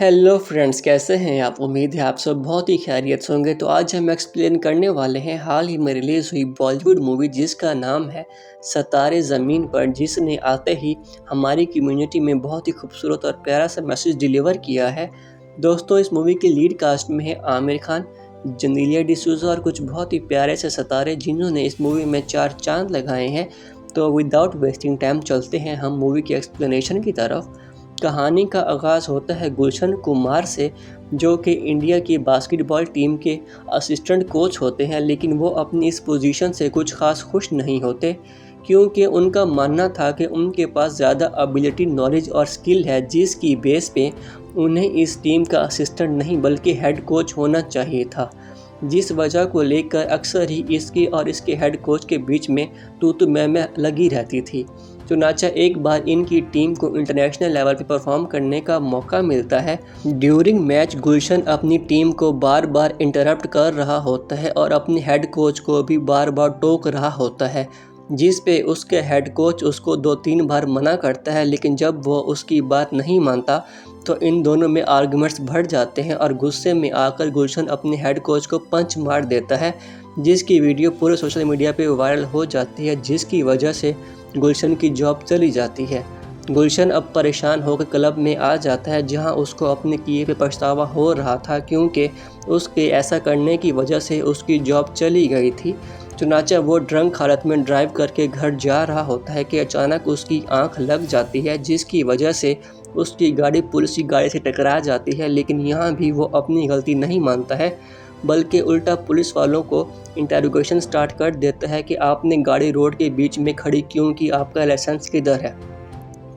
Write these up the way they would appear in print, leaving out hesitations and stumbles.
Hello friends, कैसे हैं आप? उम्मीद है आप सब बहुत ही खैरियत से होंगे। तो आज हम एक्सप्लेन करने वाले हैं हाल ही में रिलीज़ हुई बॉलीवुड मूवी जिसका नाम है सितारे ज़मीन पर, जिसने आते ही हमारी कम्युनिटी में बहुत ही खूबसूरत और प्यारा सा मैसेज डिलीवर किया है। दोस्तों, इस मूवी के लीड कास्ट में है आमिर खान, जेनेलिया डिसूजा और कुछ बहुत ही प्यारे से सितारे जिन्होंने इस मूवी में 4 चाँद लगाए हैं। तो विदाउट वेस्टिंग टाइम चलते हैं हम मूवी की एक्सप्लेनेशन की तरफ। कहानी का आगाज़ होता है गुलशन कुमार से, जो कि इंडिया की बास्केटबॉल टीम के असिस्टेंट कोच होते हैं, लेकिन वो अपनी इस पोजीशन से कुछ खास खुश नहीं होते, क्योंकि उनका मानना था कि उनके पास ज़्यादा एबिलिटी, नॉलेज और स्किल है, जिसकी बेस पे उन्हें इस टीम का असिस्टेंट नहीं बल्कि हेड कोच होना चाहिए था। जिस वजह को लेकर अक्सर ही इसके और इसके हेड कोच के बीच में तू मैं लगी रहती थी। चुनाचा एक बार इनकी टीम को इंटरनेशनल लेवल पर परफॉर्म करने का मौका मिलता है। ड्यूरिंग मैच गुलशन अपनी टीम को बार बार इंटरप्ट कर रहा होता है और अपने हेड कोच को भी बार बार टोक रहा होता है, जिस पे उसके हेड कोच उसको 2-3 बार मना करता है, लेकिन जब वो उसकी बात नहीं मानता तो इन दोनों में आर्गुमेंट्स बढ़ जाते हैं और गुस्से में आकर गुलशन अपने हेड कोच को पंच मार देता है, जिसकी वीडियो पूरे सोशल मीडिया पे वायरल हो जाती है, जिसकी वजह से गुलशन की जॉब चली जाती है। गुलशन अब परेशान होकर क्लब में आ जाता है, जहां उसको अपने किए पे पछतावा हो रहा था, क्योंकि उसके ऐसा करने की वजह से उसकी जॉब चली गई थी। चुनाचा वो ड्रंक हालत में ड्राइव करके घर जा रहा होता है कि अचानक उसकी आंख लग जाती है, जिसकी वजह से उसकी गाड़ी पुलिस की गाड़ी से टकरा जाती है। लेकिन यहाँ भी वो अपनी गलती नहीं मानता है, बल्कि उल्टा पुलिस वालों को इंटेरोगेशन स्टार्ट कर देता है कि आपने गाड़ी रोड के बीच में खड़ी क्यों की, आपका लाइसेंस किधर है।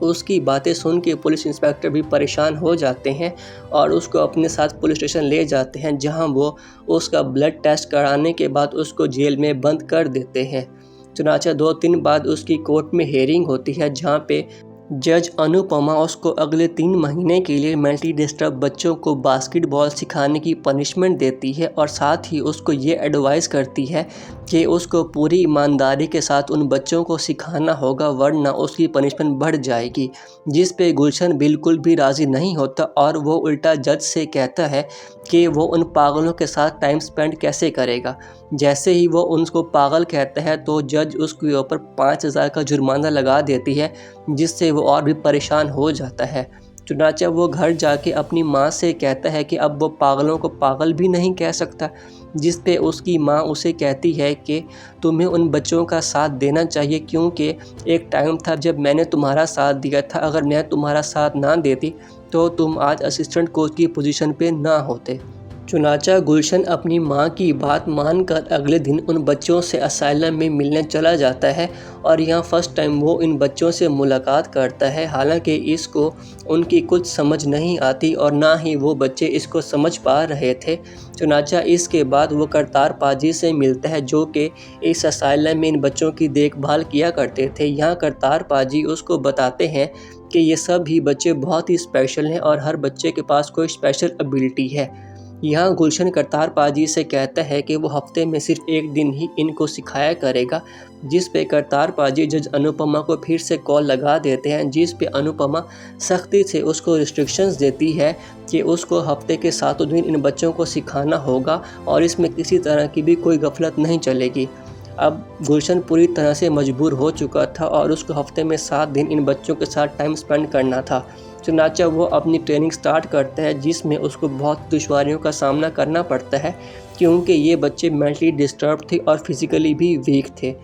उसकी बातें सुन के पुलिस इंस्पेक्टर भी परेशान हो जाते हैं और उसको अपने साथ पुलिस स्टेशन ले जाते हैं, जहां वो उसका ब्लड टेस्ट कराने के बाद उसको जेल में बंद कर देते हैं। चुनाचा 2 दिन बाद उसकी कोर्ट में हेयरिंग होती है, जहां पे जज अनुपमा उसको अगले 3 महीने के लिए मेंटली डिस्टर्ब बच्चों को बास्केटबॉल सिखाने की पनिशमेंट देती है और साथ ही उसको ये एडवाइस करती है कि उसको पूरी ईमानदारी के साथ उन बच्चों को सिखाना होगा, वरना उसकी पनिशमेंट बढ़ जाएगी। जिस पे गुलशन बिल्कुल भी राज़ी नहीं होता और वो उल्टा जज से कहता है कि वो उन पागलों के साथ टाइम स्पेंड कैसे करेगा। जैसे ही वो उनको पागल कहता है तो जज उसके ऊपर 5,000 का जुर्माना लगा देती है, जिससे वो और भी परेशान हो जाता है। चुनाचा वो घर जाके अपनी माँ से कहता है कि अब वो पागलों को पागल भी नहीं कह सकता, जिस पे उसकी माँ उसे कहती है कि तुम्हें उन बच्चों का साथ देना चाहिए, क्योंकि एक टाइम था जब मैंने तुम्हारा साथ दिया था, अगर मैं तुम्हारा साथ ना देती तो तुम आज असिस्टेंट कोच की पोजीशन पे ना होते। चुनाचा गुलशन अपनी मां की बात मानकर अगले दिन उन बच्चों से असाइलम में मिलने चला जाता है और यहाँ फर्स्ट टाइम वो इन बच्चों से मुलाकात करता है। हालांकि इसको उनकी कुछ समझ नहीं आती और ना ही वो बच्चे इसको समझ पा रहे थे। चुनाचा इसके बाद वो करतार पाजी से मिलता है, जो कि इस असाइलम में इन बच्चों की देखभाल किया करते थे। यहाँ करतार पाजी उसको बताते हैं कि ये सब ही बच्चे बहुत ही स्पेशल हैं और हर बच्चे के पास कोई स्पेशल एबिलिटी है। यहाँ गुलशन करतार पाजी से कहता है कि वो हफ्ते में सिर्फ 1 दिन ही इनको सिखाया करेगा, जिस पे करतार पाजी जज अनुपमा को फिर से कॉल लगा देते हैं, जिस पे अनुपमा सख्ती से उसको रिस्ट्रिक्शंस देती है कि उसको हफ्ते के 7 दिन इन बच्चों को सिखाना होगा और इसमें किसी तरह की भी कोई गफलत नहीं चलेगी। अब गुलशन पूरी तरह से मजबूर हो चुका था और उसको हफ्ते में 7 दिन इन बच्चों के साथ टाइम स्पेंड करना था। चुनाचा वो अपनी ट्रेनिंग स्टार्ट करता है, जिसमें उसको बहुत दुश्वारियों का सामना करना पड़ता है, क्योंकि ये बच्चे मेंटली डिस्टर्ब थे और फिज़िकली भी वीक थे।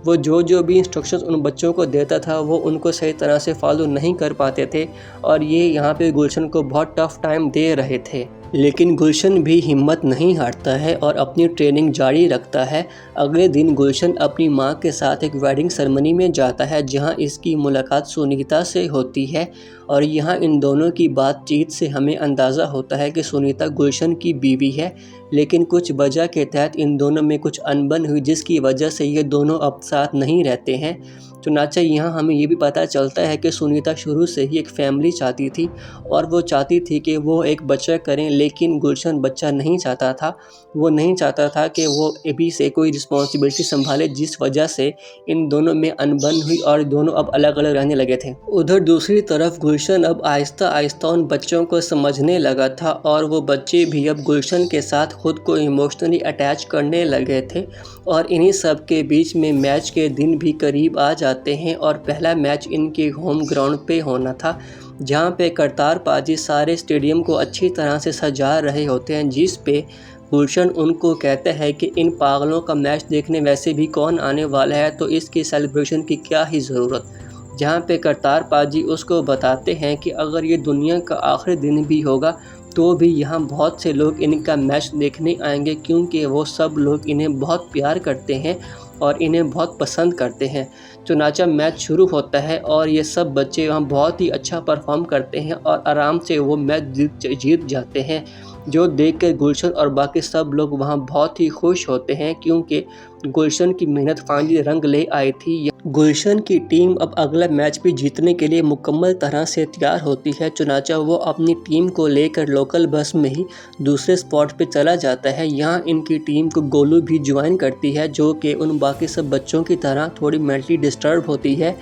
वो जो भी इंस्ट्रक्शंस उन बच्चों को देता था वो उनको सही तरह से फॉलो नहीं कर पाते थे और ये यहाँ पे गुलशन को बहुत टफ टाइम दे रहे थे। लेकिन गुलशन भी हिम्मत नहीं हारता है और अपनी ट्रेनिंग जारी रखता है। अगले दिन गुलशन अपनी मां के साथ एक वेडिंग सेरेमनी में जाता है, जहां इसकी मुलाकात सुनीता से होती है और यहां इन दोनों की बातचीत से हमें अंदाज़ा होता है कि सुनीता गुलशन की बीवी है, लेकिन कुछ वजह के तहत इन दोनों में कुछ अनबन हुई, जिसकी वजह से ये दोनों अब साथ नहीं रहते हैं। चुनाचा यहाँ हमें ये भी पता चलता है कि सुनीता शुरू से ही एक फैमिली चाहती थी और वो चाहती थी कि वो एक बच्चा करें, लेकिन गुलशन बच्चा नहीं चाहता था। वो नहीं चाहता था कि वो अभी से कोई रिस्पॉन्सिबिलिटी संभाले, जिस वजह से इन दोनों में अनबन हुई और दोनों अब अलग अलग रहने लगे थे। उधर दूसरी तरफ गुलशन अब आहिस्ता आहिस्ता उन बच्चों को समझने लगा था और वो बच्चे भी अब गुलशन के साथ ख़ुद को इमोशनली अटैच करने लगे थे। और इन्हीं सब के बीच में मैच के दिन भी करीब आ जाते हैं और पहला मैच इनके होम ग्राउंड पे होना था, जहाँ पे करतार पाजी सारे स्टेडियम को अच्छी तरह से सजा रहे होते हैं, जिस पे गुलशन उनको कहता है कि इन पागलों का मैच देखने वैसे भी कौन आने वाला है, तो इसकी सेलिब्रेशन की क्या ही ज़रूरत। जहाँ पे करतार पाजी उसको बताते हैं कि अगर ये दुनिया का आखिरी दिन भी होगा तो भी यहाँ बहुत से लोग इनका मैच देखने आएंगे, क्योंकि वो सब लोग इन्हें बहुत प्यार करते हैं और इन्हें बहुत पसंद करते हैं। चुनाचा मैच शुरू होता है और ये सब बच्चे वहाँ बहुत ही अच्छा परफॉर्म करते हैं और आराम से वो मैच जीत जाते हैं, जो देखकर गुलशन और बाकी सब लोग वहाँ बहुत ही खुश होते हैं, क्योंकि गुलशन की मेहनत फाइनली रंग ले आई थी। गुलशन की टीम अब अगला मैच भी जीतने के लिए मुकम्मल तरह से तैयार होती है। चुनाचा वो अपनी टीम को लेकर लोकल बस में ही दूसरे स्पॉट पे चला जाता है। यहाँ इनकी टीम को गोलू भी ज्वाइन करती है, जो कि उन बाकी सब बच्चों की तरह थोड़ी मेंटली डिस्टर्ब होती है,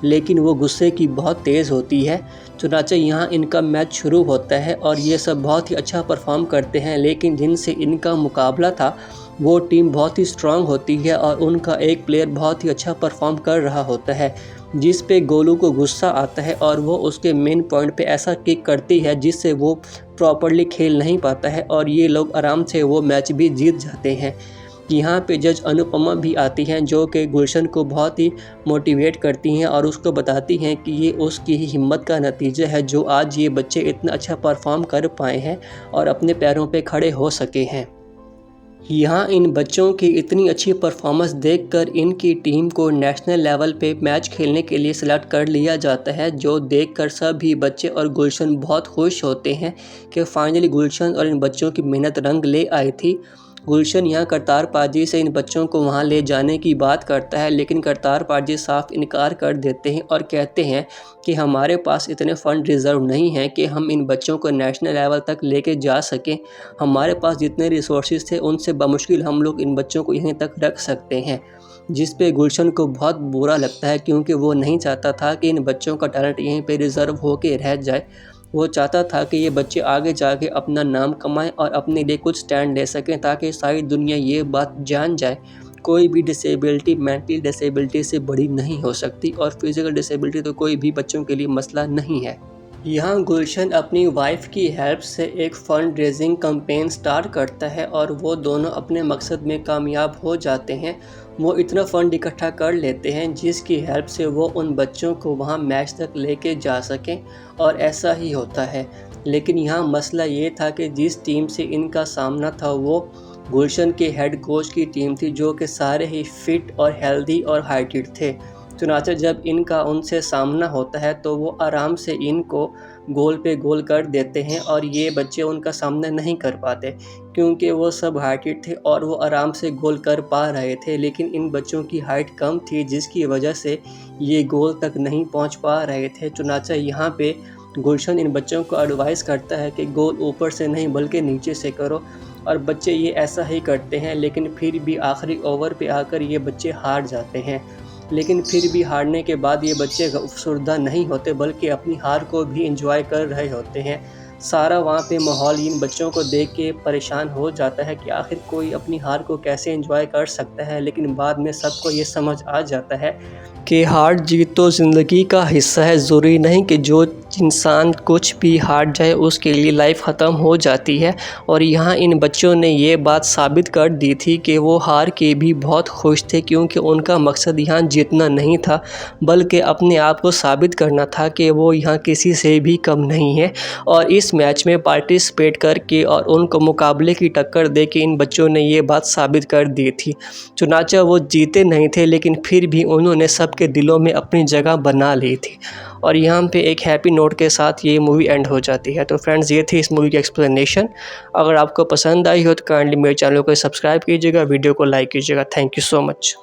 लेकिन वो गुस्से की बहुत तेज़ होती है। चुनाचा यहाँ इनका मैच शुरू होता है और ये सब बहुत ही अच्छा परफॉर्म करते हैं, लेकिन जिनसे इनका मुकाबला था वो टीम बहुत ही स्ट्रांग होती है और उनका एक प्लेयर बहुत ही अच्छा परफॉर्म कर रहा होता है, जिस पे गोलू को गुस्सा आता है और वो उसके मेन पॉइंट पे ऐसा किक करती है जिससे वो प्रॉपरली खेल नहीं पाता है और ये लोग आराम से वो मैच भी जीत जाते हैं। यहाँ पे जज अनुपमा भी आती हैं, जो कि गुलशन को बहुत ही मोटिवेट करती हैं और उसको बताती हैं कि ये उसकी ही हिम्मत का नतीजा है जो आज ये बच्चे इतना अच्छा परफॉर्म कर पाए हैं और अपने पैरों पे खड़े हो सके हैं। यहाँ इन बच्चों की इतनी अच्छी परफॉर्मेंस देखकर इनकी टीम को नेशनल लेवल पे मैच खेलने के लिए सिलेक्ट कर लिया जाता है, जो देखकर सभी बच्चे और गुलशन बहुत खुश होते हैं कि फाइनली गुलशन और इन बच्चों की मेहनत रंग ले आई थी। गुलशन यहाँ करतार पाजी से इन बच्चों को वहाँ ले जाने की बात करता है, लेकिन करतार पाजी साफ इनकार कर देते हैं और कहते हैं कि हमारे पास इतने फ़ंड रिज़र्व नहीं हैं कि हम इन बच्चों को नेशनल लेवल तक लेके जा सकें। हमारे पास जितने रिसोर्सेज थे उनसे बमुश्किल हम लोग इन बच्चों को यहीं तक रख सकते हैं, जिस पे गुलशन को बहुत बुरा लगता है, क्योंकि वो नहीं चाहता था कि इन बच्चों का टैलेंट यहीं पे रिज़र्व होके रह जाए। वो चाहता था कि ये बच्चे आगे जाके अपना नाम कमाएं और अपने लिए कुछ स्टैंड ले सकें, ताकि सारी दुनिया ये बात जान जाए कोई भी डिसेबिलिटी मेंटल डिसेबिलिटी से बड़ी नहीं हो सकती और फिज़िकल डिसेबिलिटी तो कोई भी बच्चों के लिए मसला नहीं है। यहाँ गुलशन अपनी वाइफ की हेल्प से एक फ़ंड रेजिंग कैंपेन स्टार्ट करता है और वो दोनों अपने मकसद में कामयाब हो जाते हैं। वो इतना फ़ंड इकट्ठा कर लेते हैं जिसकी हेल्प से वो उन बच्चों को वहाँ मैच तक लेके जा सकें, और ऐसा ही होता है। लेकिन यहाँ मसला ये था कि जिस टीम से इनका सामना था वो गुलशन के हेड कोच की टीम थी, जो कि सारे ही फिट और हेल्दी और हाइटेड थे। चुनाचा जब इनका उनसे सामना होता है तो वो आराम से इनको गोल पे गोल कर देते हैं और ये बच्चे उनका सामना नहीं कर पाते, क्योंकि वो सब हाइटेड थे और वो आराम से गोल कर पा रहे थे। लेकिन इन बच्चों की हाइट कम थी, जिसकी वजह से ये गोल तक नहीं पहुंच पा रहे थे। चुनाचा यहाँ पे गुलशन इन बच्चों को एडवाइस करता है कि गोल ऊपर से नहीं बल्कि नीचे से करो, और बच्चे ये ऐसा ही करते हैं। लेकिन फिर भी आखिरी ओवर पे आकर ये बच्चे हार जाते हैं। लेकिन फिर भी हारने के बाद ये बच्चे अफसरदा नहीं होते, बल्कि अपनी हार को भी एंजॉय कर रहे होते हैं। सारा वहाँ पे माहौल इन बच्चों को देख के परेशान हो जाता है कि आखिर कोई अपनी हार को कैसे एंजॉय कर सकता है। लेकिन बाद में सबको ये समझ आ जाता है कि हार जीत तो ज़िंदगी का हिस्सा है। ज़रूरी नहीं कि जो इंसान कुछ भी हार जाए उसके लिए लाइफ ख़त्म हो जाती है। और यहाँ इन बच्चों ने ये बात साबित कर दी थी कि वो हार के भी बहुत खुश थे, क्योंकि उनका मकसद यहाँ जीतना नहीं था, बल्कि अपने आप को साबित करना था कि वो यहाँ किसी से भी कम नहीं है। और इस मैच में पार्टिसिपेट करके और उनको मुकाबले की टक्कर दे के इन बच्चों ने ये बात साबित कर दी थी। चुनाचा वो जीते नहीं थे, लेकिन फिर भी उन्होंने सबके दिलों में अपनी जगह बना ली थी। और यहाँ पे एक हैप्पी नोट के साथ ये मूवी एंड हो जाती है। तो फ्रेंड्स, ये थी इस मूवी की एक्सप्लेनेशन। अगर आपको पसंद आई हो तो काइंडली मेरे चैनल को सब्सक्राइब कीजिएगा, वीडियो को लाइक कीजिएगा। Thank you so much.